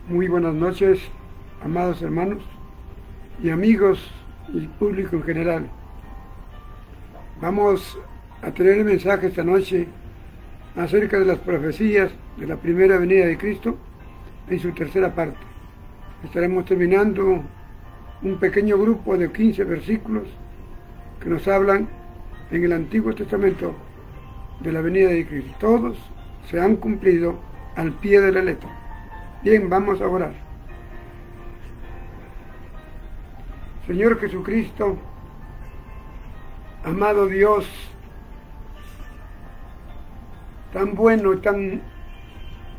Muy buenas noches, amados hermanos y amigos y público en general. Vamos a tener el mensaje esta noche acerca de las profecías de la primera venida de Cristo en su tercera parte. Estaremos terminando un pequeño grupo de 15 versículos que nos hablan en el Antiguo Testamento de la venida de Cristo. Todos se han cumplido al pie de la letra. Bien, vamos a orar. Señor Jesucristo, amado Dios, tan bueno y tan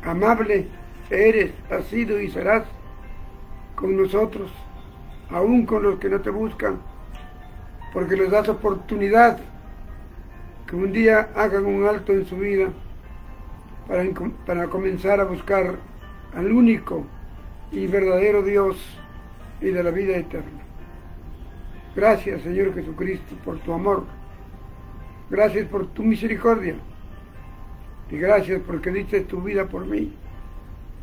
amable eres, has sido y serás con nosotros, aún con los que no te buscan, porque les das oportunidad que un día hagan un alto en su vida para comenzar a buscar al único y verdadero Dios y de la vida eterna. Gracias, Señor Jesucristo, por tu amor. Gracias por tu misericordia. Y gracias porque diste tu vida por mí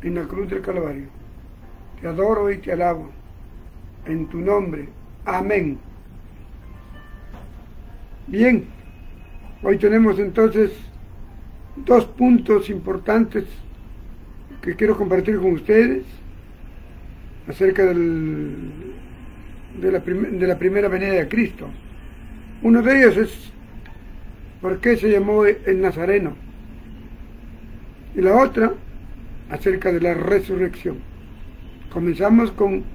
en la cruz del Calvario. Te adoro y te alabo. En tu nombre. Amén. Bien, hoy tenemos entonces dos puntos importantes que quiero compartir con ustedes acerca de la primera venida de Cristo. Uno de ellos es ¿por qué se llamó el Nazareno? Y la otra acerca de la resurrección. Comenzamos con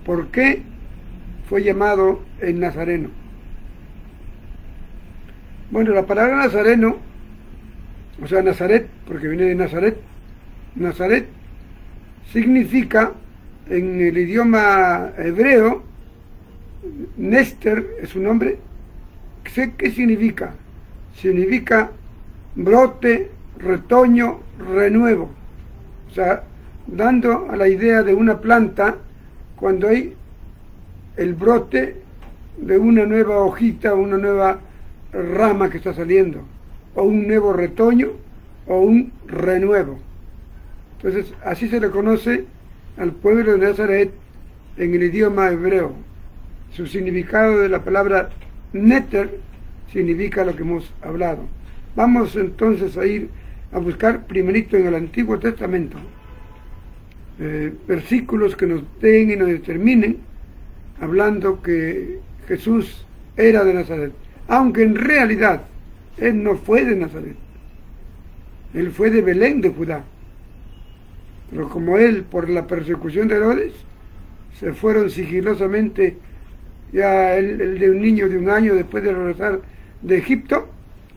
¿por qué fue llamado el Nazareno? Bueno, la palabra Nazareno, o sea Nazaret, porque viene de Nazaret, Nazaret significa en el idioma hebreo, Nester es su nombre. ¿Qué significa? Significa brote, retoño, renuevo. O sea, dando a la idea de una planta cuando hay el brote de una nueva hojita, una nueva rama que está saliendo, o un nuevo retoño, o un renuevo. Entonces, así se le conoce al pueblo de Nazaret en el idioma hebreo. Su significado de la palabra neter significa lo que hemos hablado. Vamos entonces a ir a buscar primerito en el Antiguo Testamento versículos que nos den y nos determinen hablando que Jesús era de Nazaret, aunque en realidad él no fue de Nazaret, él fue de Belén de Judá. Pero como él, por la persecución de Herodes, se fueron sigilosamente, ya el de un niño de 1 año después de regresar de Egipto,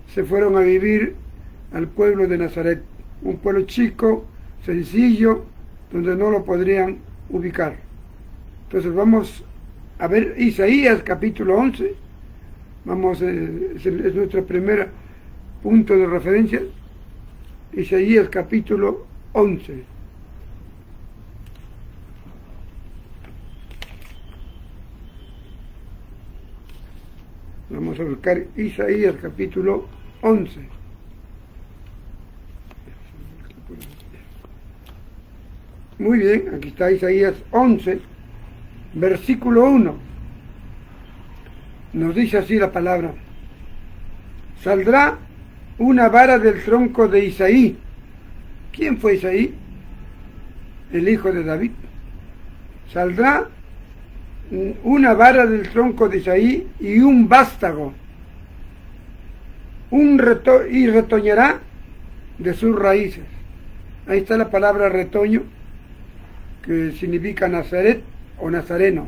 se fueron a vivir al pueblo de Nazaret, un pueblo chico, sencillo, donde no lo podrían ubicar. Entonces vamos a ver Isaías capítulo 11, es nuestro primer punto de referencia, Isaías capítulo 11. Vamos a buscar Isaías capítulo 11. Muy bien, aquí está Isaías 11, versículo 1. Nos dice así la palabra: saldrá una vara del tronco de Isaí. ¿Quién fue Isaí? El hijo de David. Saldrá una vara del tronco de Isaí y un vástago, y retoñará de sus raíces. Ahí está la palabra retoño, que significa Nazaret o Nazareno.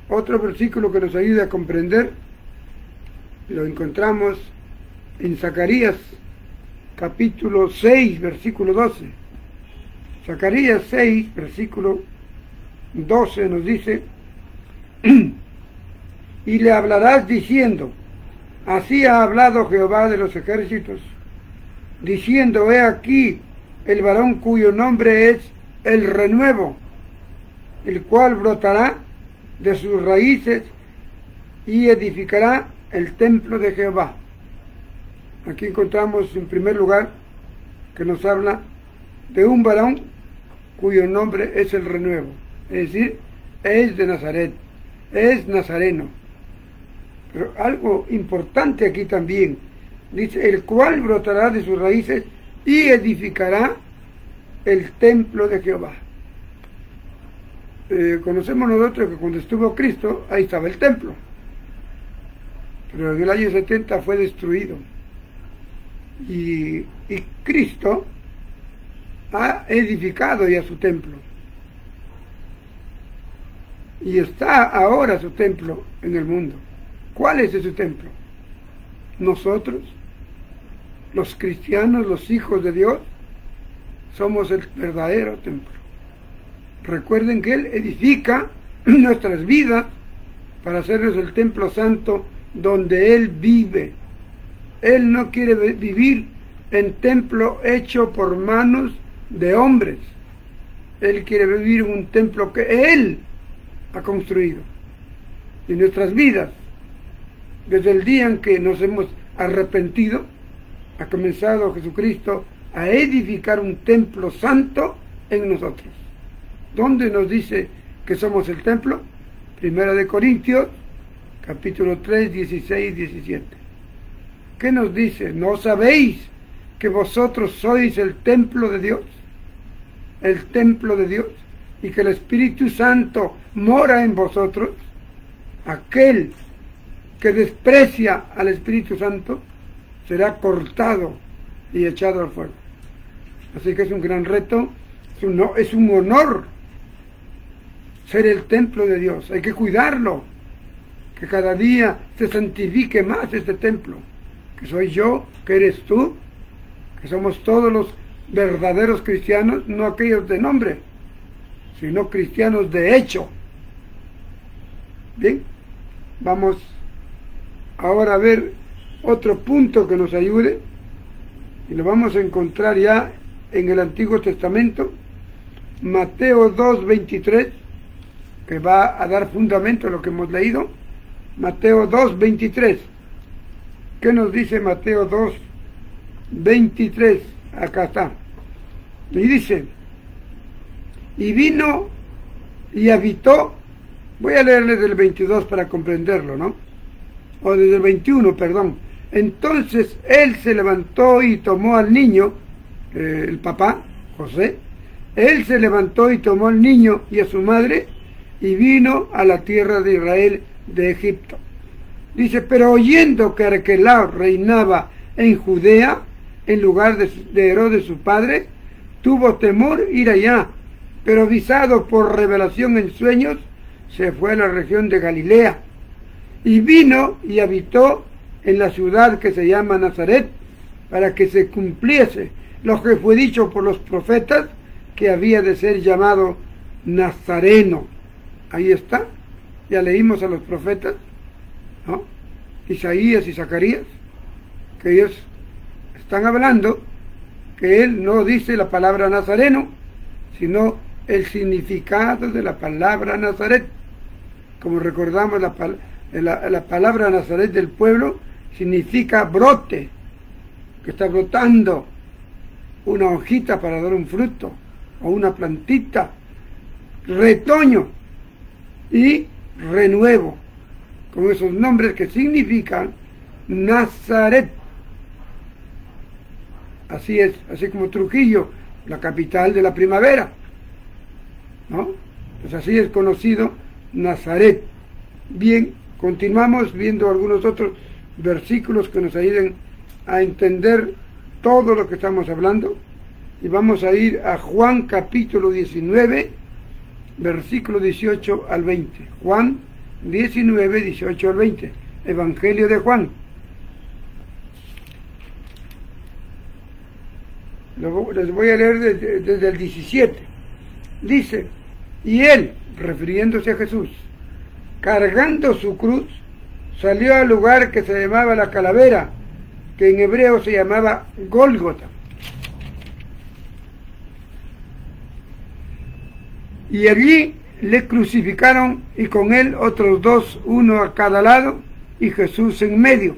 Otro versículo que nos ayuda a comprender lo encontramos en Zacarías capítulo 6 versículo 12. Zacarías 6 versículo 12 nos dice: y le hablarás diciendo, así ha hablado Jehová de los ejércitos, diciendo, he aquí el varón cuyo nombre es el renuevo, el cual brotará de sus raíces y edificará el templo de Jehová. Aquí encontramos en primer lugar que nos habla de un varón cuyo nombre es el renuevo, es decir, es de Nazaret, es nazareno. Pero algo importante aquí también, dice, el cual brotará de sus raíces y edificará el templo de Jehová. Conocemos nosotros que cuando estuvo Cristo, ahí estaba el templo, pero en el año 70 fue destruido, y Cristo ha edificado ya su templo, y está ahora su templo en el mundo. ¿Cuál es ese templo? Nosotros, los cristianos, los hijos de Dios, somos el verdadero templo. Recuerden que Él edifica nuestras vidas para hacernos el templo santo donde Él vive. Él no quiere vivir en templo hecho por manos de hombres. Él quiere vivir en un templo que Él ha construido. Y nuestras vidas, desde el día en que nos hemos arrepentido, ha comenzado Jesucristo a edificar un templo santo en nosotros. ¿Dónde nos dice que somos el templo? Primera de Corintios, capítulo 3, 16, 17. ¿Qué nos dice? ¿No sabéis que vosotros sois el templo de Dios? El templo de Dios, y que el Espíritu Santo mora en vosotros. Aquel que desprecia al Espíritu Santo será cortado y echado al fuego. Así que es un gran reto, es un honor ser el templo de Dios. Hay que cuidarlo, que cada día se santifique más este templo, que soy yo, que eres tú, que somos todos los verdaderos cristianos, no aquellos de nombre, sino cristianos de hecho. Bien, vamos ahora a ver otro punto que nos ayude, y lo vamos a encontrar ya en el Antiguo Testamento, Mateo 2, 23, que va a dar fundamento a lo que hemos leído. Mateo 2, 23. ¿Qué nos dice Mateo 2, 23? Acá está. Y dice, y vino y habitó, voy a leerles del 22 para comprenderlo, ¿no? O desde el 21, perdón. Entonces él se levantó y tomó al niño, el papá, José, él se levantó y tomó al niño y a su madre, y vino a la tierra de Israel de Egipto. Dice, pero oyendo que Arquelao reinaba en Judea, en lugar de Herodes su padre, tuvo temor ir allá, pero avisado por revelación en sueños, se fue a la región de Galilea, y vino y habitó en la ciudad que se llama Nazaret, para que se cumpliese lo que fue dicho por los profetas, que había de ser llamado Nazareno. Ahí está, ya leímos a los profetas, ¿no? Isaías y Zacarías, que ellos están hablando que él no dice la palabra Nazareno, sino el significado de la palabra Nazaret. Como recordamos, la palabra Nazaret del pueblo significa brote, que está brotando una hojita para dar un fruto, o una plantita, retoño y renuevo, con esos nombres que significan Nazaret. Así es, así como Trujillo, la capital de la primavera, ¿no? Pues así es conocido Nazaret. Bien, continuamos viendo algunos otros versículos que nos ayuden a entender todo lo que estamos hablando, y vamos a ir a Juan capítulo 19, versículo 18 al 20. Juan 19, 18 al 20. Evangelio de Juan. Les voy a leer desde el 17. Dice, y él, refiriéndose a Jesús, cargando su cruz, salió al lugar que se llamaba la calavera, que en hebreo se llamaba Gólgota. Y allí le crucificaron, y con él otros dos, uno a cada lado, y Jesús en medio.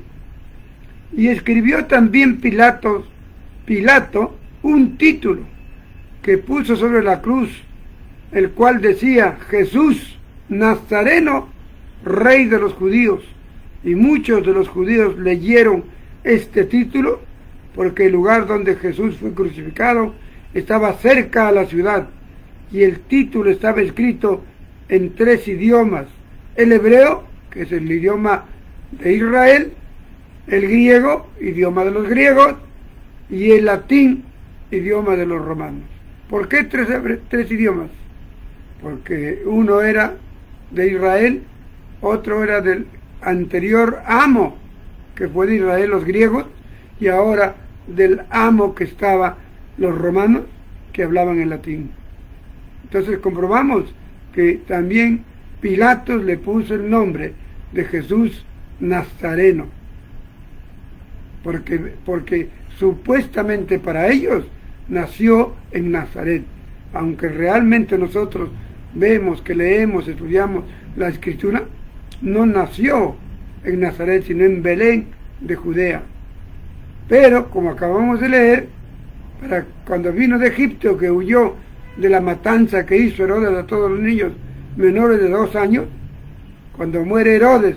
Y escribió también Pilato un título, que puso sobre la cruz, el cual decía: Jesús Nazareno, Rey de los judíos. Y muchos de los judíos leyeron este título porque el lugar donde Jesús fue crucificado estaba cerca a la ciudad, y el título estaba escrito en 3 idiomas: el hebreo, que es el idioma de Israel; el griego, idioma de los griegos; y el latín, idioma de los romanos. ¿Por qué tres idiomas? Porque uno era de Israel, otro era del anterior amo, que fue de Israel, los griegos, y ahora del amo que estaba, los romanos, que hablaban en latín. Entonces comprobamos que también Pilatos le puso el nombre de Jesús Nazareno, porque supuestamente para ellos nació en Nazaret, aunque realmente nosotros vemos, que leemos, estudiamos la Escritura, no nació en Nazaret, sino en Belén de Judea. Pero, como acabamos de leer, para cuando vino de Egipto, que huyó de la matanza que hizo Herodes a todos los niños menores de 2 años, cuando muere Herodes,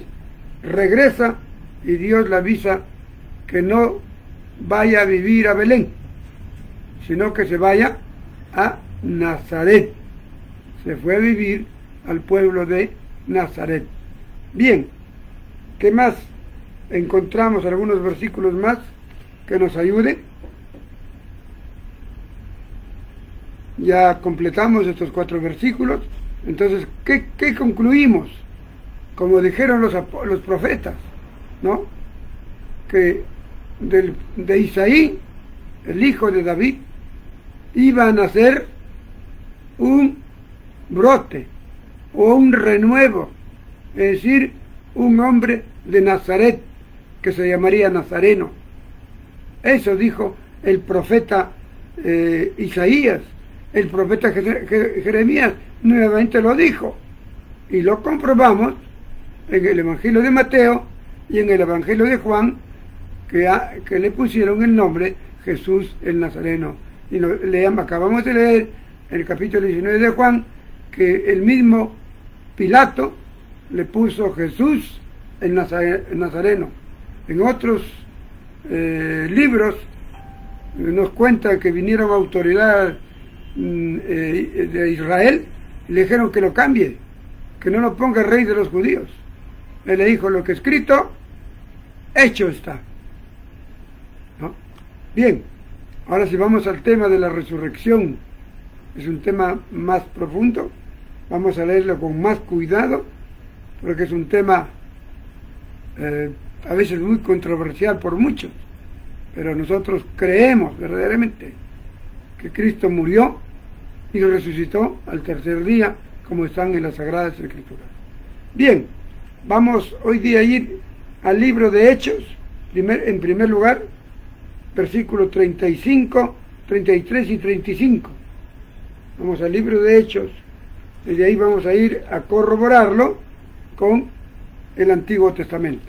regresa y Dios le avisa que no vaya a vivir a Belén, sino que se vaya a Nazaret. Se fue a vivir al pueblo de Nazaret. Bien, ¿qué más? Encontramos algunos versículos más que nos ayuden. Ya completamos estos 4 versículos. Entonces, ¿qué concluimos? Como dijeron los profetas, ¿no? Que de Isaí, el hijo de David, iba a nacer un brote o un renuevo, es decir, un hombre de Nazaret que se llamaría Nazareno. Eso dijo el profeta Isaías. El profeta Jeremías nuevamente lo dijo, y lo comprobamos en el Evangelio de Mateo y en el Evangelio de Juan, que le pusieron el nombre Jesús el Nazareno. Y acabamos de leer en el capítulo 19 de Juan que el mismo Pilato le puso Jesús el Nazareno. En otros libros nos cuenta que vinieron autoridades de Israel y le dijeron que lo cambie, que no lo ponga rey de los judíos. Él le dijo: lo que escrito, hecho está, ¿no? Bien, ahora si vamos al tema de la resurrección, es un tema más profundo. Vamos a leerlo con más cuidado, porque es un tema a veces muy controversial por muchos, pero nosotros creemos verdaderamente que Cristo murió y resucitó al 3er día, como están en las Sagradas Escrituras. Bien, vamos hoy día a ir al libro de Hechos, en primer lugar, versículos 35, 33 y 35. Vamos al libro de Hechos, y de ahí vamos a ir a corroborarlo con el Antiguo Testamento.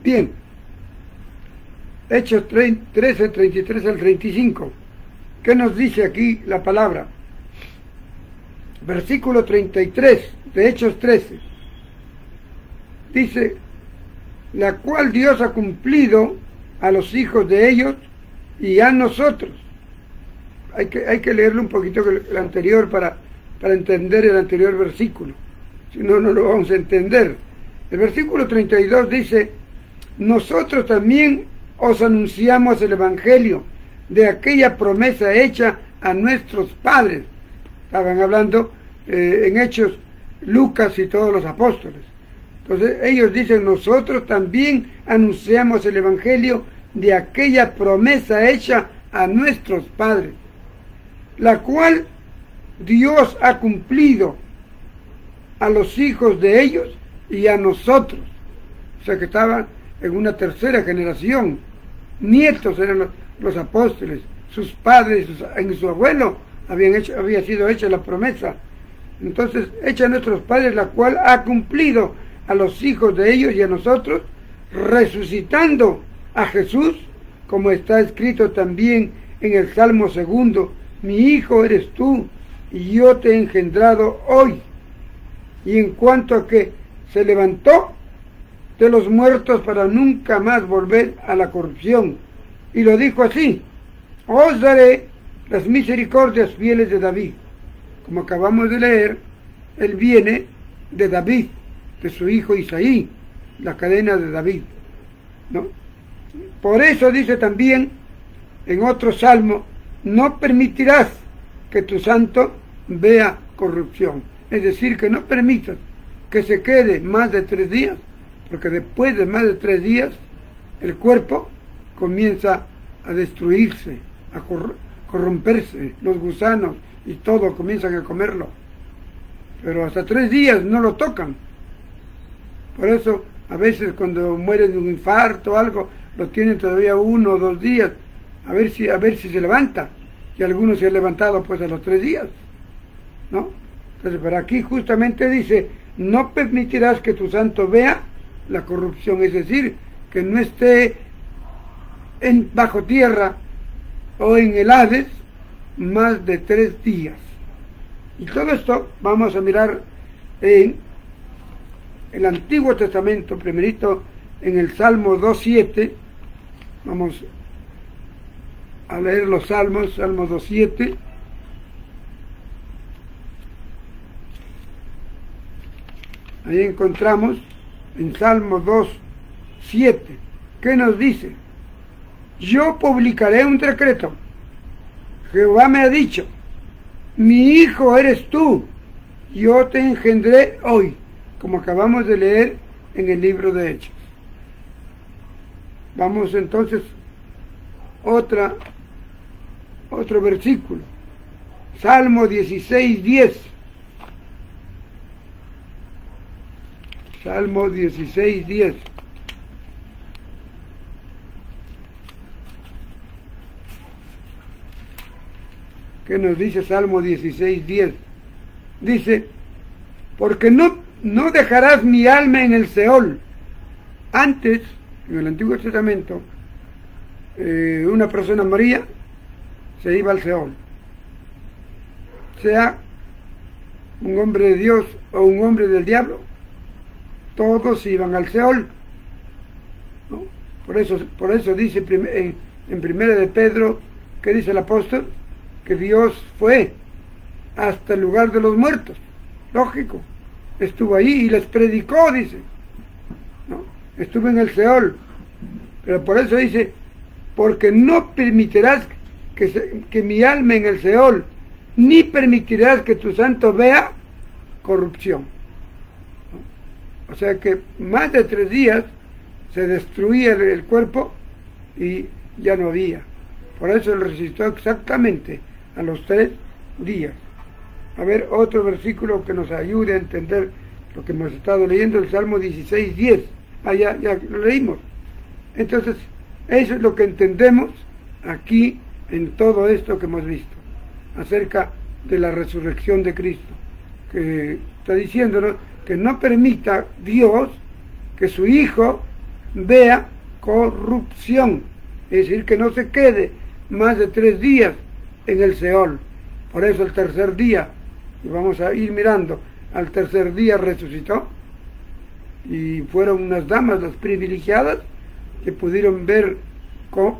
Bien, Hechos 13, 33 al 35. ¿Qué nos dice aquí la palabra? Versículo 33 de Hechos 13. Dice: la cual Dios ha cumplido a los hijos de ellos y a nosotros. Hay que leerlo un poquito el anterior para entender el anterior versículo. Si no, no lo vamos a entender. El versículo 32 dice: nosotros también os anunciamos el Evangelio de aquella promesa hecha a nuestros padres. Estaban hablando en Hechos Lucas y todos los apóstoles. Entonces ellos dicen: nosotros también anunciamos el Evangelio de aquella promesa hecha a nuestros padres, la cual Dios ha cumplido a los hijos de ellos y a nosotros. O sea que estaban en una tercera generación. Nietos eran los apóstoles, sus padres, en su abuelo había sido hecha la promesa. Entonces, hecha a nuestros padres, la cual ha cumplido a los hijos de ellos y a nosotros, resucitando a Jesús, como está escrito también en el Salmo 2: mi hijo eres tú, y yo te he engendrado hoy. Y en cuanto a que se levantó de los muertos para nunca más volver a la corrupción, y lo dijo así: os daré las misericordias fieles de David. Como acabamos de leer, él viene de David, de su hijo Isaí, la cadena de David, ¿no? Por eso dice también en otro salmo: no permitirás que tu santo vea corrupción. Es decir, que no permitas que se quede más de 3 días, porque después de más de 3 días el cuerpo comienza a destruirse, a corromperse, los gusanos y todo comienzan a comerlo, pero hasta 3 días no lo tocan. Por eso a veces cuando mueren de un infarto o algo, lo tienen todavía 1 o 2 días, a ver si se levanta, y algunos se han levantado pues a los 3 días, ¿no? Entonces, pero aquí justamente dice: no permitirás que tu santo vea la corrupción, es decir, que no esté bajo tierra o en el Hades más de 3 días. Y todo esto vamos a mirar en el Antiguo Testamento, primerito en el Salmo 2:7. Vamos a leer los salmos, Salmo 2:7. Ahí encontramos en Salmo 2:7, ¿qué nos dice? Yo publicaré un decreto. Jehová me ha dicho: mi hijo eres tú, yo te engendré hoy, como acabamos de leer en el libro de Hechos. Vamos entonces otro versículo, Salmo 16:10. Salmo 16:10. ¿Qué nos dice Salmo 16:10? Dice: porque no dejarás mi alma en el Seol. Antes, en el Antiguo Testamento, una persona moría, se iba al Seol. Sea un hombre de Dios o un hombre del diablo, todos iban al Seol, ¿no? Por eso dice en Primera de Pedro, que dice el apóstol, que Dios fue hasta el lugar de los muertos. Lógico, estuvo ahí y les predicó, dice, ¿no? Estuvo en el Seol, pero por eso dice: porque no permitirás que mi alma en el Seol, ni permitirás que tu santo vea corrupción. O sea que más de 3 días se destruía el cuerpo y ya no había. Por eso él resucitó exactamente a los 3 días. A ver, otro versículo que nos ayude a entender lo que hemos estado leyendo, el Salmo 16:10. Ya lo leímos. Entonces, eso es lo que entendemos aquí en todo esto que hemos visto acerca de la resurrección de Cristo, que está diciéndonos que no permita Dios que su Hijo vea corrupción, es decir, que no se quede más de 3 días en el Seol. Por eso el tercer día, y vamos a ir mirando, al tercer día resucitó, y fueron unas damas las privilegiadas que pudieron ver,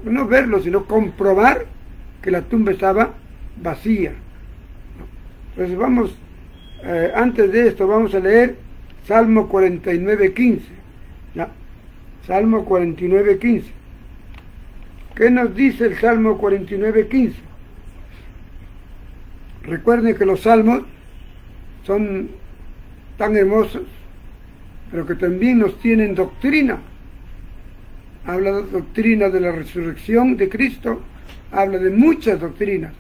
no verlo, sino comprobar que la tumba estaba vacía. Entonces vamos, antes de esto vamos a leer Salmo 49:15. ¿Ya? Salmo 49:15. ¿Qué nos dice el Salmo 49:15? Recuerden que los salmos son tan hermosos, pero que también nos tienen doctrina. Habla de doctrina de la resurrección de Cristo, habla de muchas doctrinas,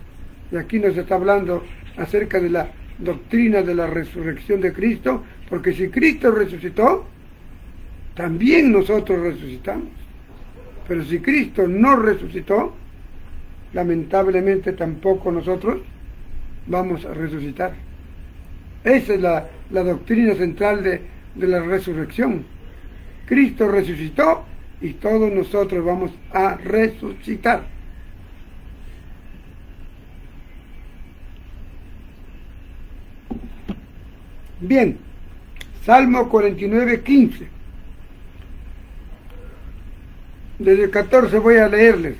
y aquí nos está hablando acerca de la doctrina de la resurrección de Cristo, porque si Cristo resucitó, también nosotros resucitamos. Pero si Cristo no resucitó, lamentablemente tampoco nosotros vamos a resucitar. Esa es la doctrina central de la resurrección, Cristo resucitó y todos nosotros vamos a resucitar. Bien, Salmo 49, 15. Desde el 14 voy a leerles.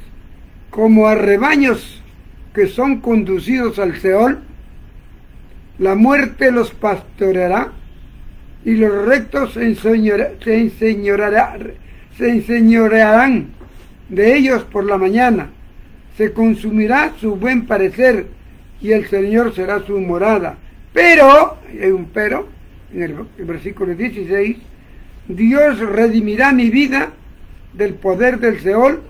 Como a rebaños que son conducidos al Seol, la muerte los pastoreará y los rectos se enseñorearán de ellos por la mañana. Se consumirá su buen parecer y el Señor será su morada. Pero, hay un pero, en el versículo 16, Dios redimirá mi vida del poder del Seol,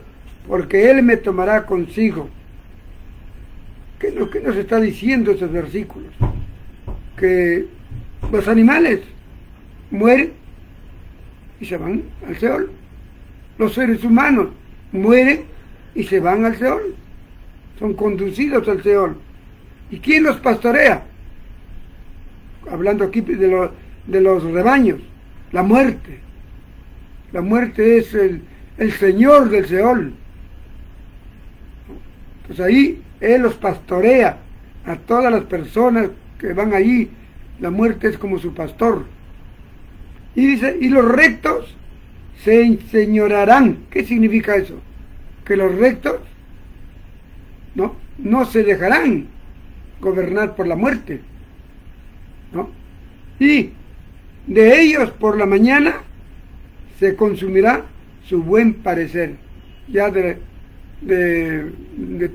porque Él me tomará consigo. ¿Qué nos está diciendo esos versículos? Que los animales mueren y se van al Seol. Los seres humanos mueren y se van al Seol. Son conducidos al Seol. ¿Y quién los pastorea? Hablando aquí de los rebaños, la muerte. La muerte es el Señor del Seol. Pues ahí Él los pastorea a todas las personas que van allí. La muerte es como su pastor. Y dice, y los rectos se enseñorearán. ¿Qué significa eso? Que los rectos no se dejarán gobernar por la muerte, ¿no? Y de ellos por la mañana se consumirá su buen parecer. Ya de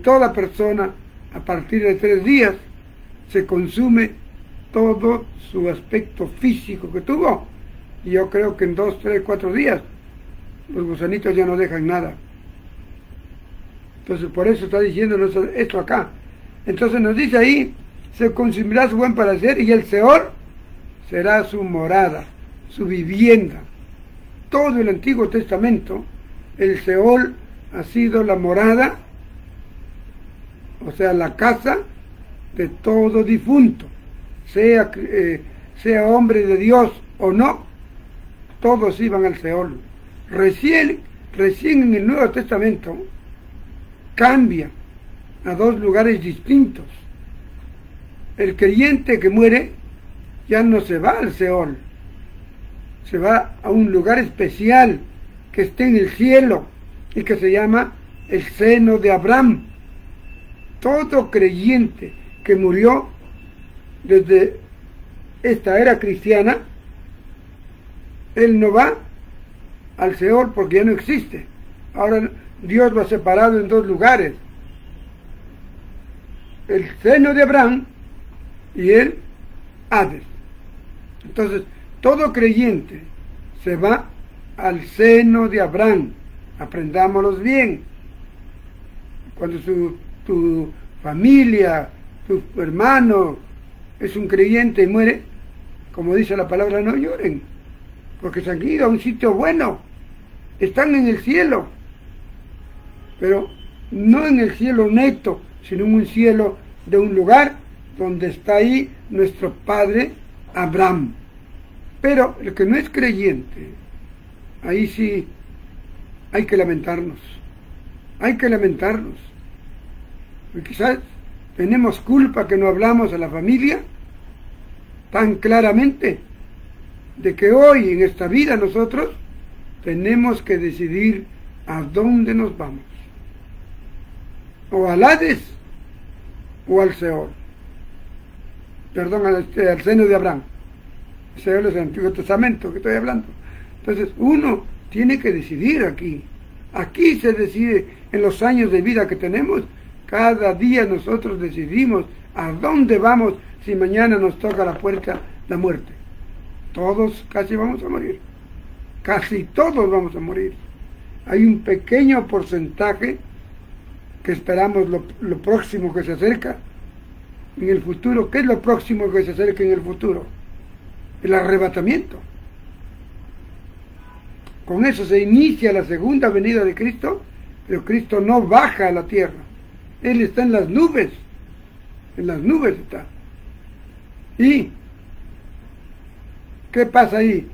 toda persona, a partir de 3 días, se consume todo su aspecto físico que tuvo. Y yo creo que en 2, 3, 4 días los gusanitos ya no dejan nada. Entonces por eso está diciéndonos esto acá. Entonces nos dice ahí, se consumirá su buen parecer y el Seol será su morada, su vivienda. Todo el Antiguo Testamento, el Seol ha sido la morada, o sea, la casa de todo difunto, sea hombre de Dios o no, todos iban al Seol. Recién en el Nuevo Testamento cambia a 2 lugares distintos. El creyente que muere ya no se va al Seol, se va a un lugar especial que está en el cielo y que se llama el seno de Abraham. Todo creyente que murió desde esta era cristiana, él no va al Seol porque ya no existe. Ahora Dios lo ha separado en 2 lugares: el seno de Abraham y el Hades. Entonces, todo creyente se va al seno de Abraham. Aprendámoslos bien. Cuando tu familia, tu hermano es un creyente y muere, como dice la palabra, no lloren, porque se han ido a un sitio bueno, están en el cielo, pero no en el cielo neto, sino en un cielo de un lugar donde está ahí nuestro padre Abraham. Pero el que no es creyente, ahí sí hay que lamentarnos, y quizás tenemos culpa que no hablamos a la familia tan claramente de que hoy en esta vida nosotros tenemos que decidir a dónde nos vamos, o al Hades o al Seol, perdón, al seno de Abraham. Seol es el Antiguo Testamento que estoy hablando. Entonces uno tiene que decidir aquí se decide en los años de vida que tenemos. Cada día nosotros decidimos a dónde vamos si mañana nos toca la puerta la muerte. Todos casi vamos a morir, casi todos vamos a morir. Hay un pequeño porcentaje que esperamos lo próximo que se acerca en el futuro. ¿Qué es lo próximo que se acerca en el futuro? El arrebatamiento. Con eso se inicia la segunda venida de Cristo, pero Cristo no baja a la tierra. Él está en las nubes está. ¿Y qué pasa ahí?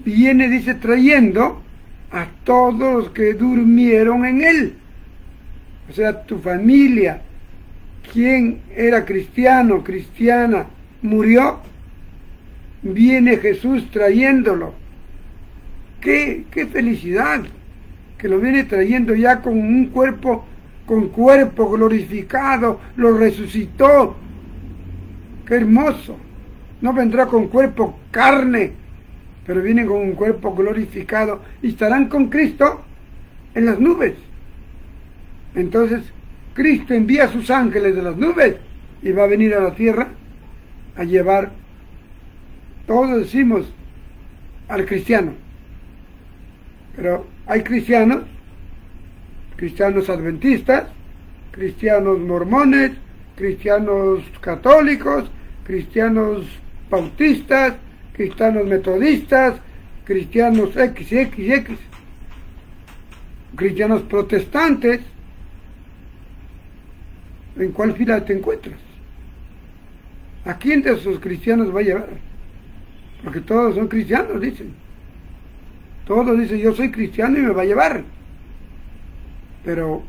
viene, dice, trayendo a todos los que durmieron en él. O sea, tu familia, quien era cristiano, cristiana, murió, viene Jesús trayéndolo. ¡Qué felicidad! Que lo viene trayendo ya con un cuerpo, con cuerpo glorificado, lo resucitó. ¡Qué hermoso! No vendrá con cuerpo carne, pero viene con un cuerpo glorificado y estarán con Cristo en las nubes. Entonces, Cristo envía a sus ángeles de las nubes y va a venir a la tierra a llevar, todos decimos, al cristiano. Pero hay cristianos adventistas, cristianos mormones, cristianos católicos, cristianos bautistas, cristianos metodistas, cristianos XXX, cristianos protestantes. ¿En cuál fila te encuentras? ¿A quién de esos cristianos va a llevar? Porque todos son cristianos, dicen. Todos dicen, yo soy cristiano y me va a llevar. Pero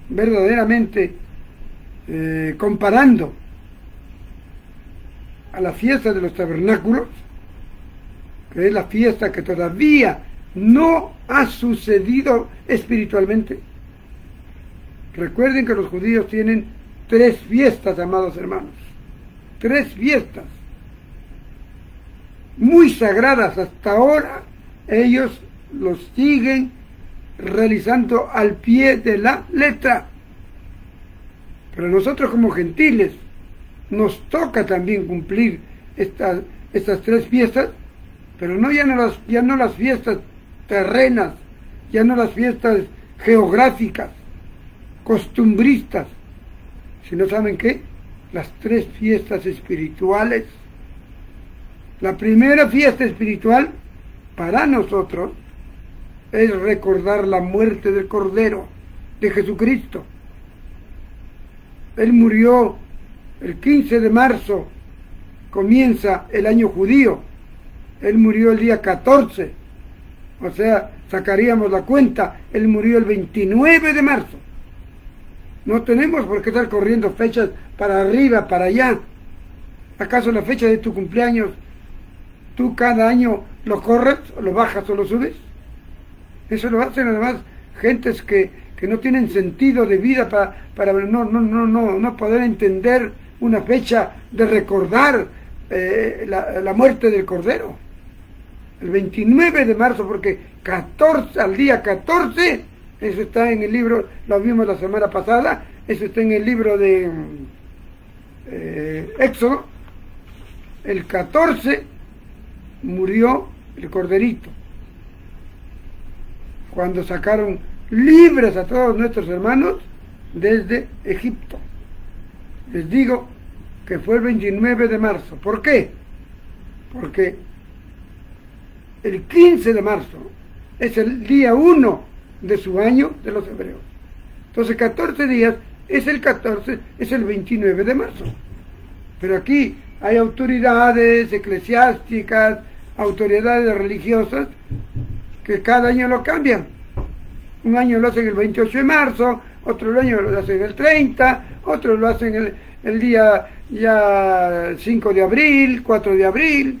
verdaderamente, comparando a la fiesta de los tabernáculos, que es la fiesta que todavía no ha sucedido espiritualmente. Recuerden que los judíos tienen 3 fiestas, amados hermanos. 3 fiestas muy sagradas. Hasta ahora ellos los siguen realizando al pie de la letra. Pero nosotros como gentiles nos toca también cumplir estas 3 fiestas, pero ya no las fiestas terrenas, ya no las fiestas geográficas, costumbristas, sino, ¿saben qué? Las 3 fiestas espirituales. La primera fiesta espiritual para nosotros es recordar la muerte del Cordero de Jesucristo. Él murió el 15 de marzo, comienza el año judío. Él murió el día 14, o sea, sacaríamos la cuenta, él murió el 29 de marzo. No tenemos por qué estar corriendo fechas para arriba, para allá. ¿Acaso la fecha de tu cumpleaños, tú cada año lo corres, o lo bajas o lo subes? Eso lo hacen además gentes que no tienen sentido de vida para no poder entender una fecha de recordar la muerte del Cordero. El 29 de marzo, porque al día 14, eso está en el libro, lo vimos la semana pasada, eso está en el libro de Éxodo. El 14 murió el Corderito, cuando sacaron libres a todos nuestros hermanos desde Egipto. Les digo que fue el 29 de marzo. ¿Por qué? Porque el 15 de marzo es el día 1 de su año de los hebreos. Entonces 14 días es el 29 de marzo. Pero aquí hay autoridades eclesiásticas, autoridades religiosas, que cada año lo cambian. Un año lo hacen el 28 de marzo, otro año lo hacen el 30, otros lo hacen el día ya 5 de abril, 4 de abril,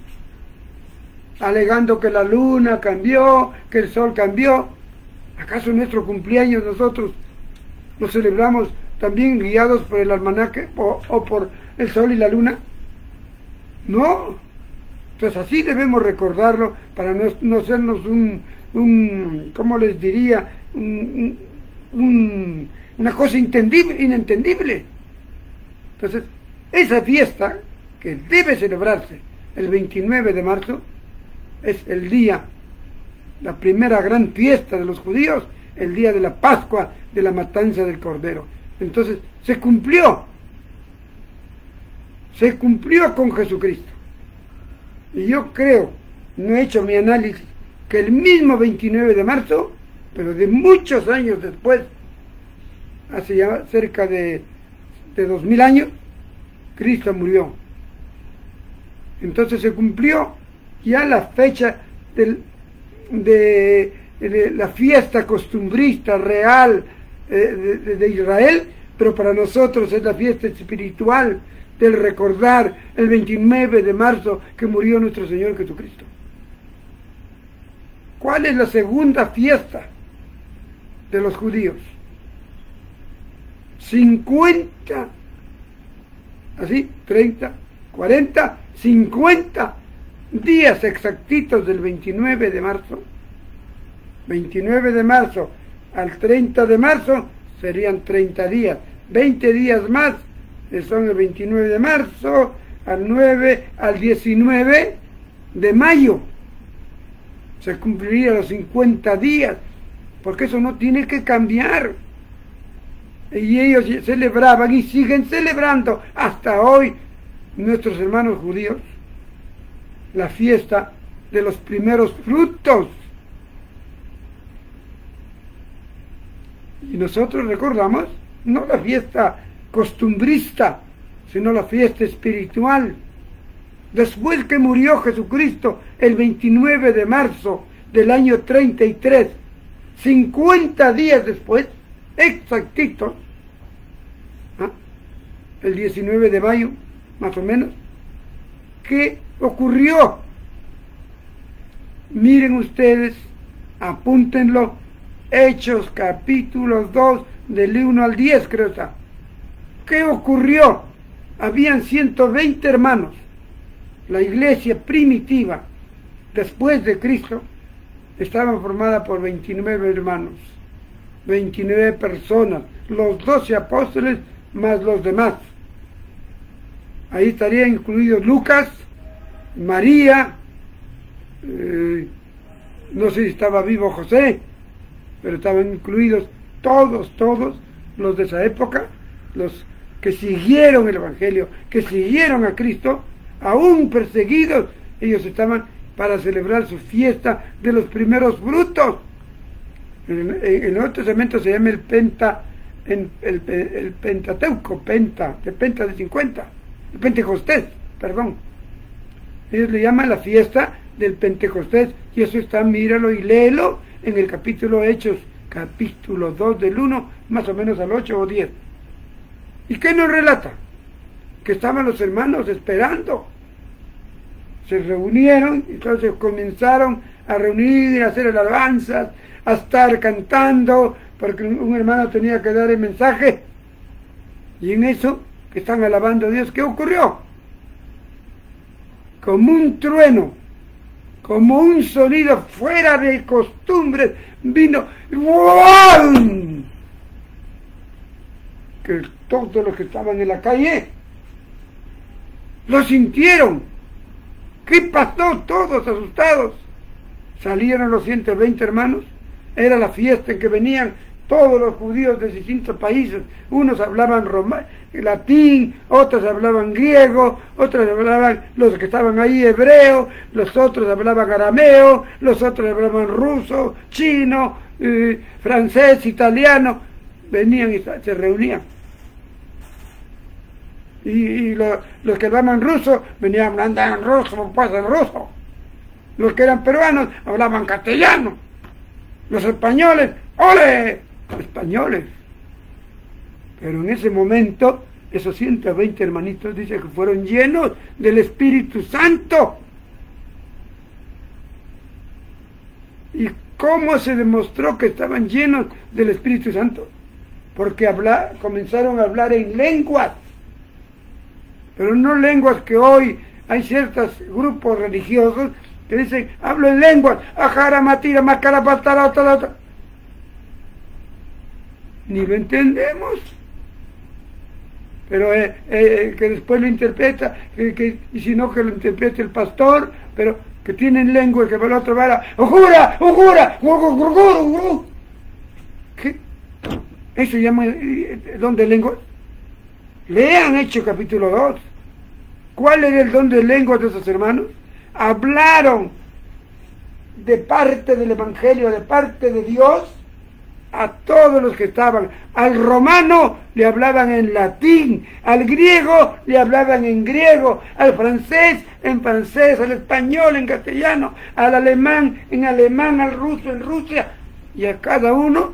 alegando que la luna cambió, que el sol cambió. ¿Acaso nuestro cumpleaños nosotros lo celebramos también guiados por el almanaque o por el sol y la luna? No. Entonces así debemos recordarlo para no hacernos ¿cómo les diría? Una cosa inentendible. Entonces, esa fiesta que debe celebrarse el 29 de marzo es el día, la primera gran fiesta de los judíos, el día de la Pascua, de la matanza del Cordero. Entonces, se cumplió con Jesucristo. Y yo creo, no he hecho mi análisis, que el mismo 29 de marzo, pero de muchos años después, hace ya cerca de 2000 años, Cristo murió. Entonces se cumplió ya la fecha de la fiesta costumbrista real de Israel, pero para nosotros es la fiesta espiritual del recordar el 29 de marzo que murió nuestro Señor Jesucristo. ¿Cuál es la segunda fiesta de los judíos? 50, así, 30, 40, 50 días exactitos del 29 de marzo. 29 de marzo al 30 de marzo serían 30 días. 20 días más son el 29 de marzo al 9 al 19 de mayo. Se cumplirían los 50 días, porque eso no tiene que cambiar. Y ellos celebraban y siguen celebrando hasta hoy, nuestros hermanos judíos, la fiesta de los primeros frutos. Y nosotros recordamos no la fiesta costumbrista, sino la fiesta espiritual. Después que murió Jesucristo el 29 de marzo del año 33, 50 días después, exactito, el 19 de mayo, más o menos, ¿qué ocurrió? Miren ustedes, apúntenlo, Hechos capítulo 2, del 1 al 10, creo está. ¿Qué ocurrió? Habían 120 hermanos. La iglesia primitiva, después de Cristo, estaba formada por 29 hermanos, 29 personas, los 12 apóstoles más los demás. Ahí estarían incluidos Lucas, María, no sé si estaba vivo José, pero estaban incluidos todos los de esa época, los que siguieron el Evangelio, que siguieron a Cristo, aún perseguidos, ellos estaban para celebrar su fiesta de los primeros frutos. En el Nuevo Testamento se llama el Pentateuco, de 50, el Pentecostés, perdón. Ellos le llaman la fiesta del Pentecostés, y eso está, míralo y léelo en el capítulo Hechos, capítulo 2 del 1, más o menos al 8 o 10. ¿Y qué nos relata? Que estaban los hermanos esperando. Se reunieron, entonces comenzaron a reunir y a hacer alabanzas, a estar cantando, porque un hermano tenía que dar el mensaje. Y en eso, que están alabando a Dios, ¿qué ocurrió? Como un trueno, como un sonido fuera de costumbre, vino ¡wow! Que todos los que estaban en la calle lo sintieron. ¿Qué pasó? Todos asustados. Salieron los 120 hermanos. Era la fiesta en que venían todos los judíos de distintos países. Unos hablaban latín, otros hablaban griego, otros hablaban, los que estaban ahí, hebreo, los otros hablaban arameo, los otros hablaban ruso, chino, francés, italiano. Venían y se reunían. Y los que hablaban ruso venían hablando en ruso, pues en ruso. Los que eran peruanos hablaban castellano. Los españoles, ¡ole! Españoles. Pero en ese momento, esos 120 hermanitos dicen que fueron llenos del Espíritu Santo. ¿Y cómo se demostró que estaban llenos del Espíritu Santo? Porque comenzaron a hablar en lenguas. Pero no lenguas que hoy hay ciertos grupos religiosos que dicen, hablo en lenguas, ajara, matira, macara, patara, talata. Ni lo entendemos. Pero que después lo interpreta, y si no que lo interprete el pastor, pero que tienen lengua, que va la otra vara, ¡ojura! ¡ojura! ¿Qué? ¿Eso llama don de lengua? Lean Hechos capítulo 2. ¿Cuál era el don de lengua de esos hermanos? Hablaron de parte del Evangelio, de parte de Dios, a todos los que estaban. Al romano le hablaban en latín, al griego le hablaban en griego, al francés en francés, al español en castellano, al alemán en alemán, al ruso en Rusia, y a cada uno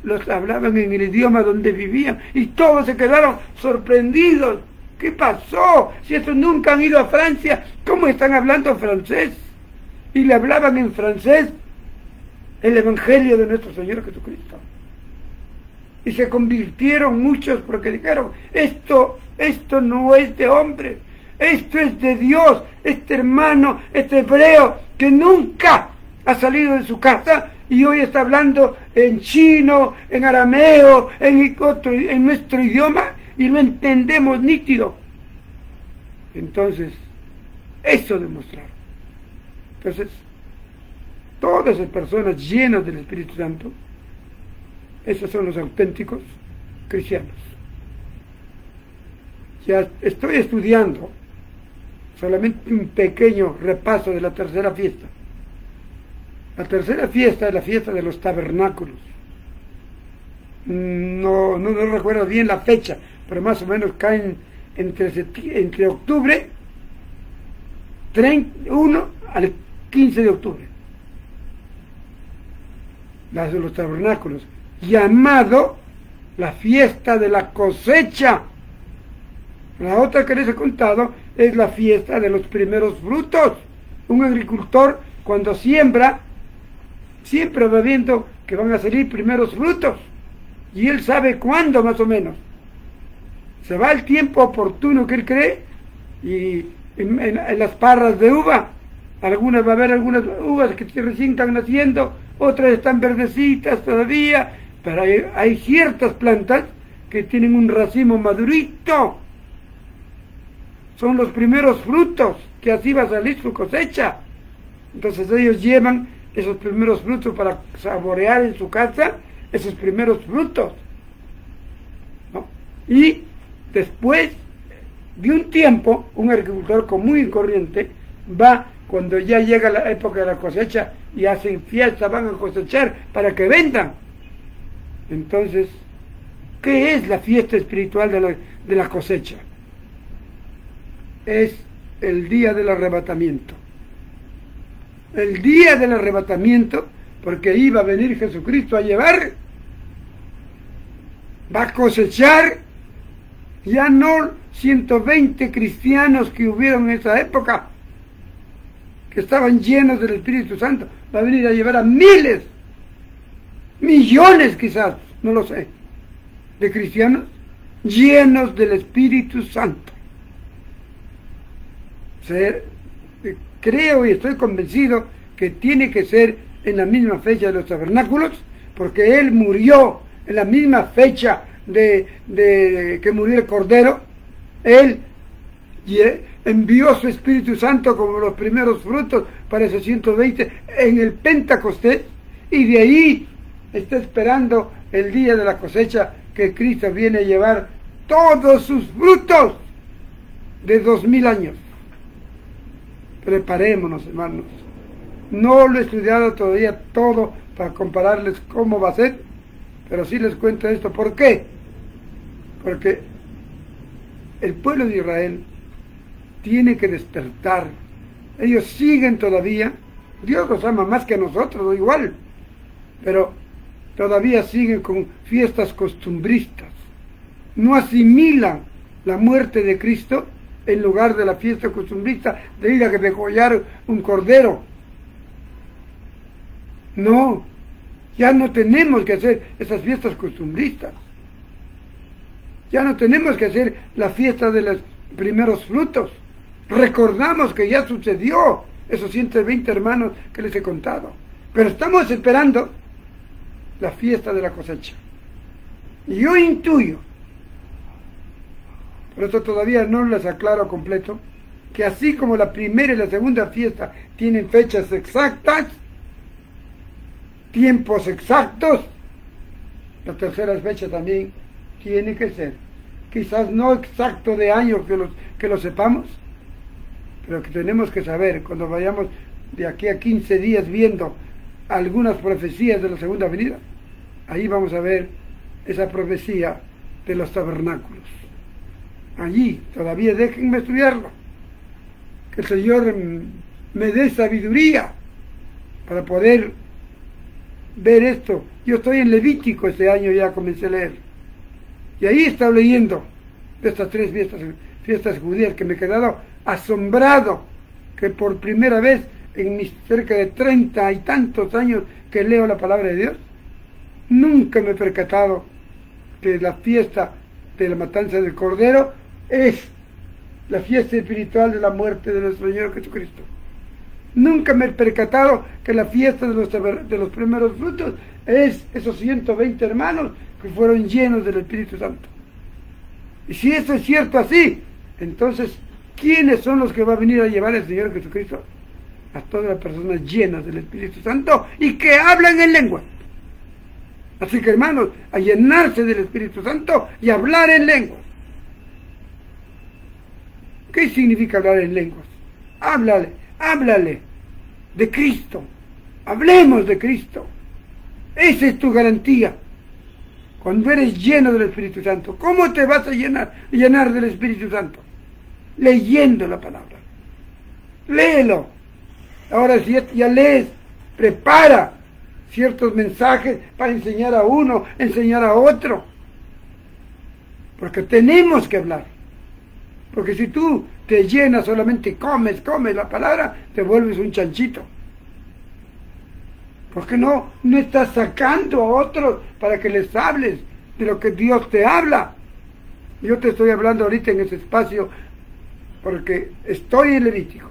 los hablaban en el idioma donde vivían, y todos se quedaron sorprendidos. ¿Qué pasó? Si estos nunca han ido a Francia, ¿cómo están hablando francés? Y le hablaban en francés el Evangelio de nuestro Señor Jesucristo. Y se convirtieron muchos porque dijeron, esto no es de hombre, esto es de Dios. Este hermano, este hebreo que nunca ha salido de su casa y hoy está hablando en chino, en arameo, en nuestro idioma, y lo entendemos nítido. Entonces, eso demostraron. Entonces, todas esas personas llenas del Espíritu Santo, esos son los auténticos cristianos. Ya estoy estudiando solamente un pequeño repaso de la tercera fiesta. La tercera fiesta es la fiesta de los tabernáculos. No recuerdo bien la fecha, pero más o menos caen entre octubre 31 al 15 de octubre. Las de los tabernáculos, llamado la fiesta de la cosecha. La otra que les he contado es la fiesta de los primeros frutos. Un agricultor, cuando siembra, siempre va viendo que van a salir primeros frutos, y él sabe cuándo más o menos. Se va el tiempo oportuno que él cree, y en las parras de uva, va a haber algunas uvas que recién están naciendo, otras están verdecitas todavía, pero hay ciertas plantas que tienen un racimo madurito. Son los primeros frutos, que así va a salir su cosecha. Entonces ellos llevan esos primeros frutos para saborear en su casa esos primeros frutos, ¿no? Y después de un tiempo, un agricultor común y corriente va, cuando ya llega la época de la cosecha, y hacen fiesta, van a cosechar para que vendan. Entonces, ¿qué es la fiesta espiritual de la cosecha? Es el día del arrebatamiento. El día del arrebatamiento, porque iba a venir Jesucristo a llevar, va a cosechar, ya no 120 cristianos que hubieron en esa época, que estaban llenos del Espíritu Santo, va a venir a llevar a miles, millones quizás, no lo sé, de cristianos llenos del Espíritu Santo. Creo y estoy convencido que tiene que ser en la misma fecha de los tabernáculos, porque Él murió en la misma fecha de que murió el Cordero. Él envió su Espíritu Santo como los primeros frutos para esos 120 en el Pentecostés, y de ahí está esperando el día de la cosecha, que Cristo viene a llevar todos sus frutos de 2000 años. Preparémonos, hermanos. No lo he estudiado todavía todo para compararles cómo va a ser, pero sí les cuento esto. ¿Por qué? Porque el pueblo de Israel tiene que despertar. Ellos siguen todavía, Dios los ama más que a nosotros, igual, pero todavía siguen con fiestas costumbristas. No asimilan la muerte de Cristo en lugar de la fiesta costumbrista de ir a degollar un cordero. No, ya no tenemos que hacer esas fiestas costumbristas. Ya no tenemos que hacer la fiesta de los primeros frutos. Recordamos que ya sucedió esos 120 hermanos que les he contado. Pero estamos esperando la fiesta de la cosecha. Y yo intuyo, por eso todavía no les aclaro completo, que así como la primera y la segunda fiesta tienen fechas exactas, tiempos exactos, la tercera fecha también tiene que ser, quizás no exacto de años que lo sepamos, pero que tenemos que saber cuando vayamos de aquí a 15 días viendo algunas profecías de la segunda venida, ahí vamos a ver esa profecía de los tabernáculos. Allí, todavía déjenme estudiarlo. Que el Señor me dé sabiduría para poder ver esto. Yo estoy en Levítico este año, ya comencé a leer. Y ahí estaba leyendo de estas 3 fiestas judías, que me he quedado asombrado, que por primera vez en mis cerca de 30 y tantos años que leo la palabra de Dios, nunca me he percatado que la fiesta de la matanza del Cordero es la fiesta espiritual de la muerte de nuestro Señor Jesucristo. Nunca me he percatado que la fiesta de los primeros frutos es esos 120 hermanos que fueron llenos del Espíritu Santo. Y si eso es cierto así, entonces, ¿quiénes son los que va a venir a llevar el Señor Jesucristo? A todas las personas llenas del Espíritu Santo y que hablan en lengua. Así que, hermanos, a llenarse del Espíritu Santo y hablar en lenguas. ¿Qué significa hablar en lenguas? Háblale de Cristo. Hablemos de Cristo. Esa es tu garantía. Cuando eres lleno del Espíritu Santo, ¿cómo te vas a llenar del Espíritu Santo? Leyendo la palabra. Léelo. Ahora si ya lees, prepara ciertos mensajes para enseñar a uno, enseñar a otro. Porque tenemos que hablar. Porque si tú te llenas solamente comes la palabra, te vuelves un chanchito. Porque no estás sacando a otros para que les hables de lo que Dios te habla. Yo te estoy hablando ahorita en ese espacio porque estoy en Levítico.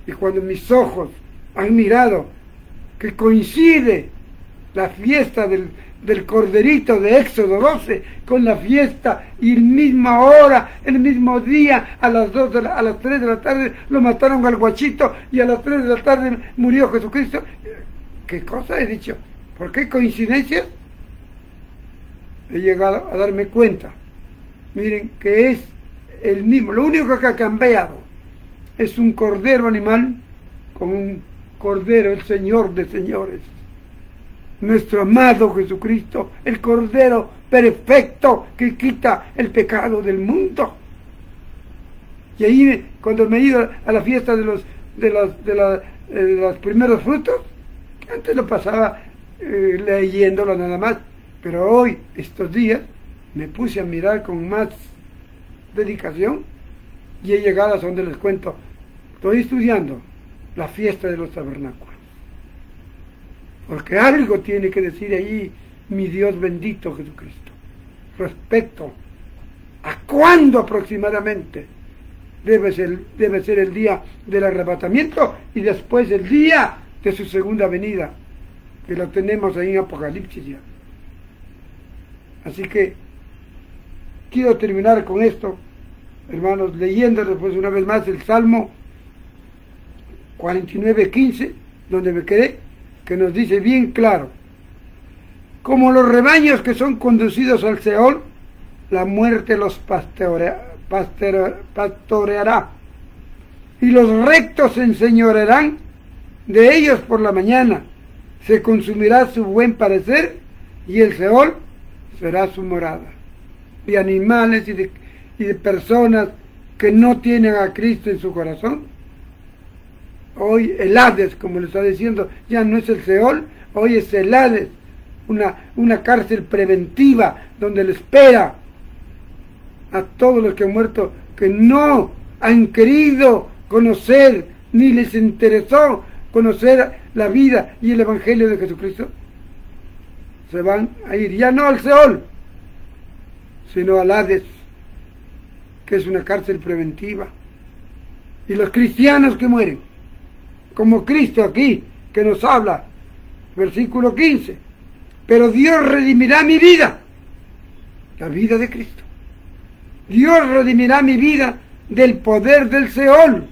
Y cuando mis ojos han mirado que coincide la fiesta del Corderito de Éxodo 12 con la fiesta y la misma hora, el mismo día, a las 3 de la tarde lo mataron al guachito y a las 3 de la tarde murió Jesucristo. ¿Qué cosa he dicho? ¿Por qué coincidencias? He llegado a darme cuenta. Miren que es el mismo. Lo único que ha cambiado es un cordero animal con un cordero, el Señor de señores. Nuestro amado Jesucristo, el cordero perfecto que quita el pecado del mundo. Y ahí, cuando me he ido a la fiesta de los primeros frutos, antes lo pasaba leyéndolo nada más, pero hoy, estos días, me puse a mirar con más dedicación y he llegado a donde les cuento. Estoy estudiando la fiesta de los tabernáculos, porque algo tiene que decir ahí mi Dios bendito Jesucristo respecto a cuándo aproximadamente debe ser el día del arrebatamiento y después el día de su segunda venida, que lo tenemos ahí en Apocalipsis ya. Así que quiero terminar con esto, hermanos, leyendo después una vez más el Salmo 49:15, donde me quedé, que nos dice bien claro: como los rebaños que son conducidos al Seol, la muerte los pastoreará, y los rectos se enseñorearán de ellos por la mañana. Se consumirá su buen parecer, y el Seol será su morada. De animales y de personas que no tienen a Cristo en su corazón. Hoy el Hades, como le está diciendo, ya no es el Seol, hoy es el Hades, una cárcel preventiva donde le espera a todos los que han muerto, que no han querido conocer ni les interesó conocer la vida y el Evangelio de Jesucristo. Se van a ir ya no al Seol, sino al Hades, que es una cárcel preventiva. Y los cristianos que mueren, como Cristo aquí, que nos habla, versículo 15: pero Dios redimirá mi vida, la vida de Cristo. Dios redimirá mi vida del poder del Seol,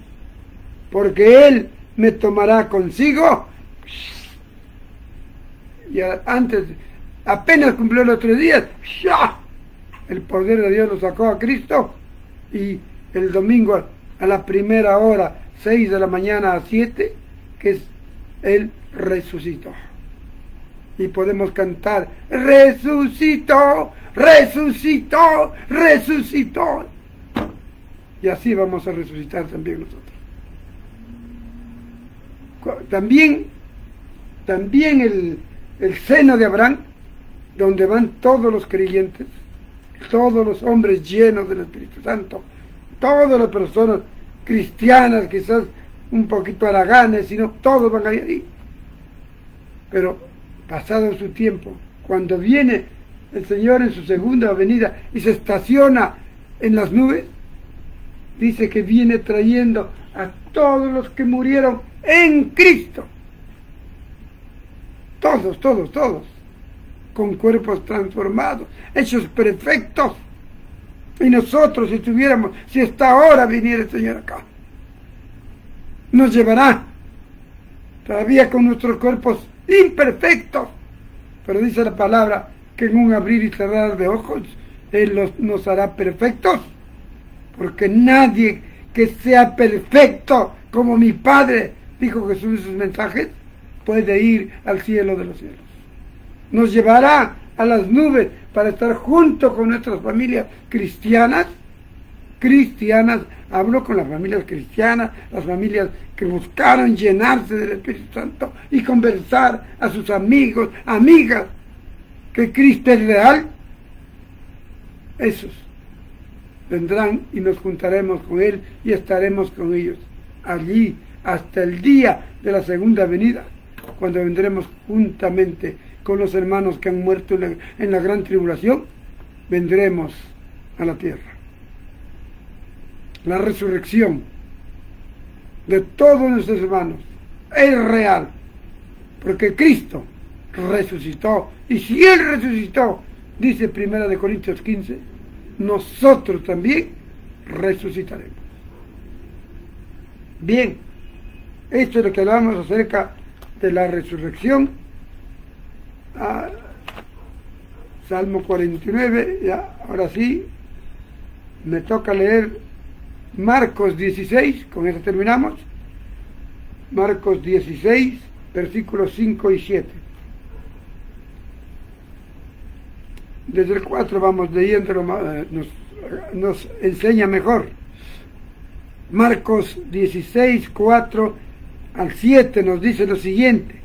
porque Él me tomará consigo. Y antes, apenas cumplió los 3 días, ¡ya!, el poder de Dios lo sacó a Cristo, y el domingo a la primera hora, 6 de la mañana a 7, que es Él resucitó. y podemos cantar: resucitó, resucitó, resucitó. Y así vamos a resucitar también nosotros. También el seno de Abraham, donde van todos los creyentes, todos los hombres llenos del Espíritu Santo, todas las personas cristianas, quizás un poquito haraganes, sino todos van a ir ahí. Pero pasado su tiempo, cuando viene el Señor en su segunda venida y se estaciona en las nubes, dice que viene trayendo a todos los que murieron en Cristo. Todos, todos, todos, con cuerpos transformados, hechos perfectos. Y nosotros, si hasta ahora viniera el Señor acá, nos llevará todavía con nuestros cuerpos imperfectos, pero dice la palabra que en un abrir y cerrar de ojos Él nos hará perfectos, porque nadie que sea perfecto como mi Padre, dijo Jesús en sus mensajes, puede ir al cielo de los cielos. Nos llevará a las nubes para estar junto con nuestras familias cristianas. Hablo con las familias cristianas, las familias que buscaron llenarse del Espíritu Santo y conversar a sus amigos, amigas, que Cristo es real. Esos vendrán y nos juntaremos con Él y estaremos con ellos allí hasta el día de la segunda venida, cuando vendremos juntamente con los hermanos que han muerto en la gran tribulación. Vendremos a la tierra. La resurrección de todos nuestros hermanos es real, porque Cristo resucitó, y si Él resucitó, dice 1 Corintios 15, nosotros también resucitaremos. Bien, esto es lo que hablamos acerca de la resurrección. Salmo 49, ya, ahora sí, me toca leer Marcos 16, con eso terminamos. Marcos 16, versículos 5 y 7. Desde el 4 vamos leyendo, nos enseña mejor. Marcos 16, 4 al 7 nos dice lo siguiente: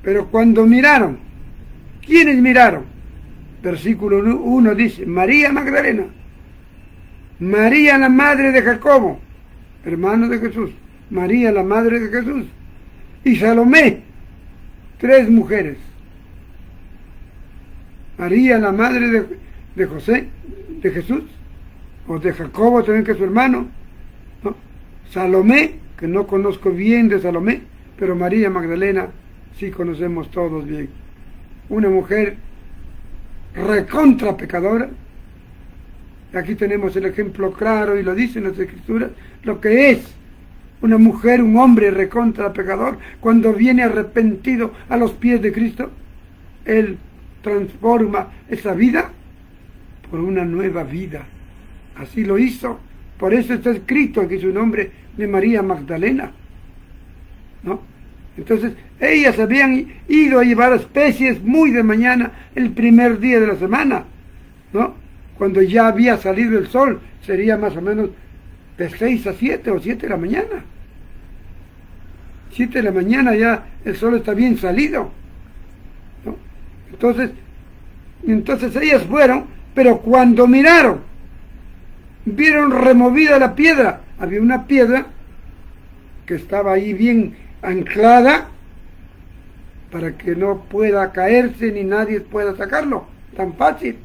pero cuando miraron, ¿quiénes miraron? Versículo 1 dice: María Magdalena, María la madre de Jacobo, hermano de Jesús, María la madre de Jesús, y Salomé, 3 mujeres. María la madre de José, de Jesús, o de Jacobo también, que es su hermano, ¿no? Salomé, que no conozco bien de Salomé, pero María Magdalena sí conocemos todos bien. Una mujer recontra pecadora. Aquí tenemos el ejemplo claro, y lo dicen las Escrituras, lo que es una mujer, un hombre recontra pecador, cuando viene arrepentido a los pies de Cristo. Él transforma esa vida por una nueva vida. Así lo hizo. Por eso está escrito aquí su nombre de María Magdalena, ¿no? Entonces, ellas habían ido a llevar especies muy de mañana, el primer día de la semana, ¿no? Cuando ya había salido el sol, sería más o menos de 6 a 7 o 7 de la mañana. 7 de la mañana ya el sol está bien salido, ¿no? Entonces ellas fueron, pero cuando miraron, vieron removida la piedra. Había una piedra que estaba ahí bien anclada para que no pueda caerse ni nadie pueda sacarlo tan fácil.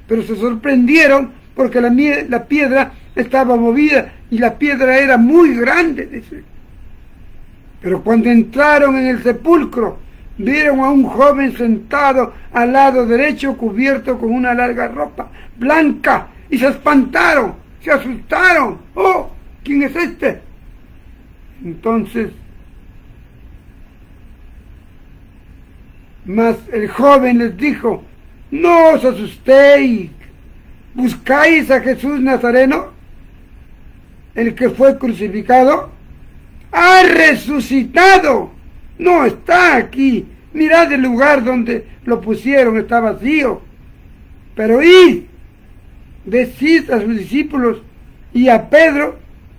Pero se sorprendieron porque la piedra estaba movida y la piedra era muy grande, dice. Pero cuando entraron en el sepulcro, vieron a un joven sentado al lado derecho, cubierto con una larga ropa blanca, y se espantaron, se asustaron. ¡Oh! ¿Quién es este? Entonces, mas el joven les dijo: no os asustéis, ¿buscáis a Jesús Nazareno, el que fue crucificado? Ha resucitado, no está aquí, Mirad el lugar donde lo pusieron, está vacío. Pero id, decid a sus discípulos y a Pedro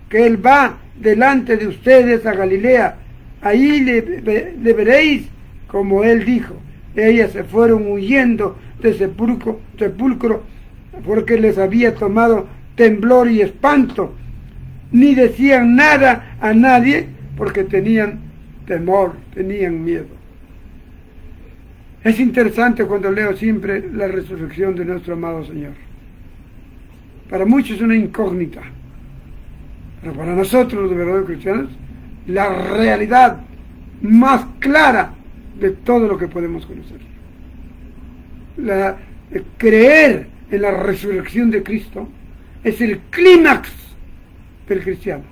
que él va delante de ustedes a Galilea. Ahí le veréis como él dijo. Ellas se fueron huyendo del sepulcro porque les había tomado temblor y espanto. Ni decían nada a nadie porque tenían temor, tenían miedo. Es interesante cuando leo siempre la resurrección de nuestro amado Señor. Para muchos es una incógnita, pero para nosotros los verdaderos cristianos, la realidad más clara de todo lo que podemos conocer. Creer en la resurrección de Cristo es el clímax del cristiano.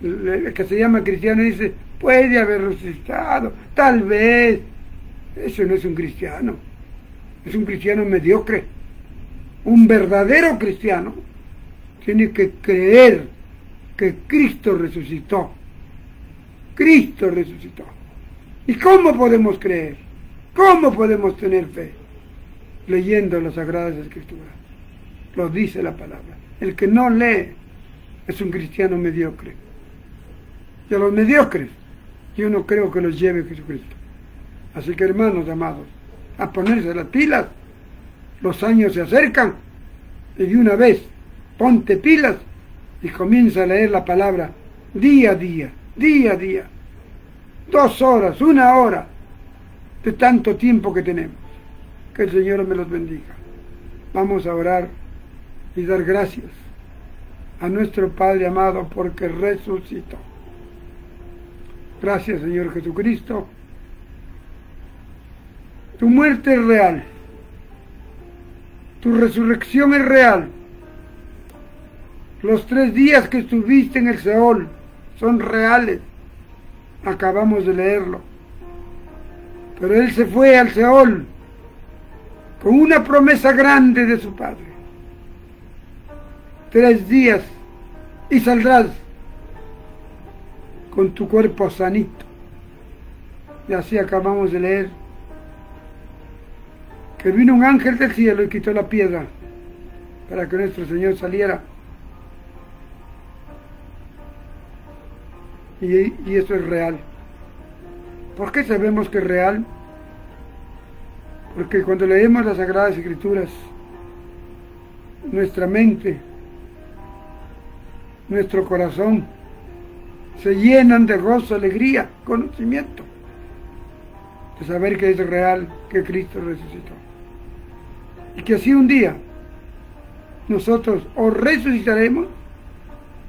El que se llama cristiano dice, puede haber resucitado, tal vez. Eso no es un cristiano, es un cristiano mediocre. Un verdadero cristiano tiene que creer que Cristo resucitó. Cristo resucitó. ¿Y cómo podemos creer? ¿Cómo podemos tener fe? Leyendo las Sagradas Escrituras. Lo dice la palabra. El que no lee es un cristiano mediocre. Y a los mediocres yo no creo que los lleve Jesucristo. Así que, hermanos amados, a ponerse las pilas. Los años se acercan y de una vez ponte pilas y comienza a leer la palabra día a día, día a día. 2 horas, 1 hora de tanto tiempo que tenemos. Que el Señor me los bendiga. Vamos a orar y dar gracias a nuestro Padre amado porque resucitó. Gracias, Señor Jesucristo. Tu muerte es real. Tu resurrección es real. Los 3 días que estuviste en el Seol son reales. Acabamos de leerlo. Pero Él se fue al Seol con una promesa grande de su Padre. 3 días y saldrás con tu cuerpo sanito. Y así acabamos de leer que vino un ángel del cielo y quitó la piedra para que nuestro Señor saliera. Y eso es real. ¿Por qué sabemos que es real? Porque cuando leemos las Sagradas Escrituras, nuestra mente, nuestro corazón, se llenan de gozo, alegría, conocimiento, de saber que es real, que Cristo resucitó. Y que así un día nosotros o resucitaremos,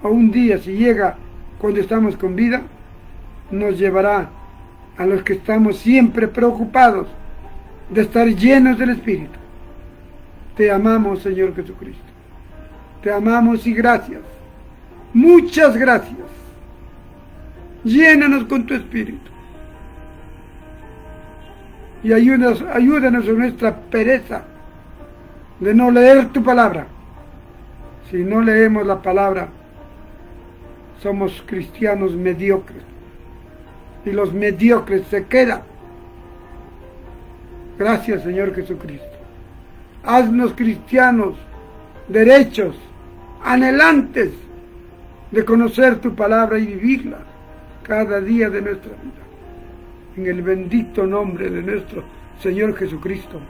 o un día, si llega cuando estamos con vida, nos llevará a los que estamos siempre preocupados de estar llenos del Espíritu. Te amamos, Señor Jesucristo. Te amamos y gracias. Muchas gracias. Llénanos con tu Espíritu. Y ayúdanos en nuestra pereza de no leer tu palabra. Si no leemos la palabra, somos cristianos mediocres. Y los mediocres se quedan. Gracias, Señor Jesucristo. Haznos cristianos, derechos, anhelantes de conocer tu palabra y vivirla cada día de nuestra vida. En el bendito nombre de nuestro Señor Jesucristo,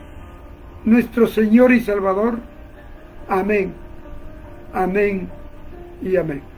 nuestro Señor y Salvador. Amén, amén y amén.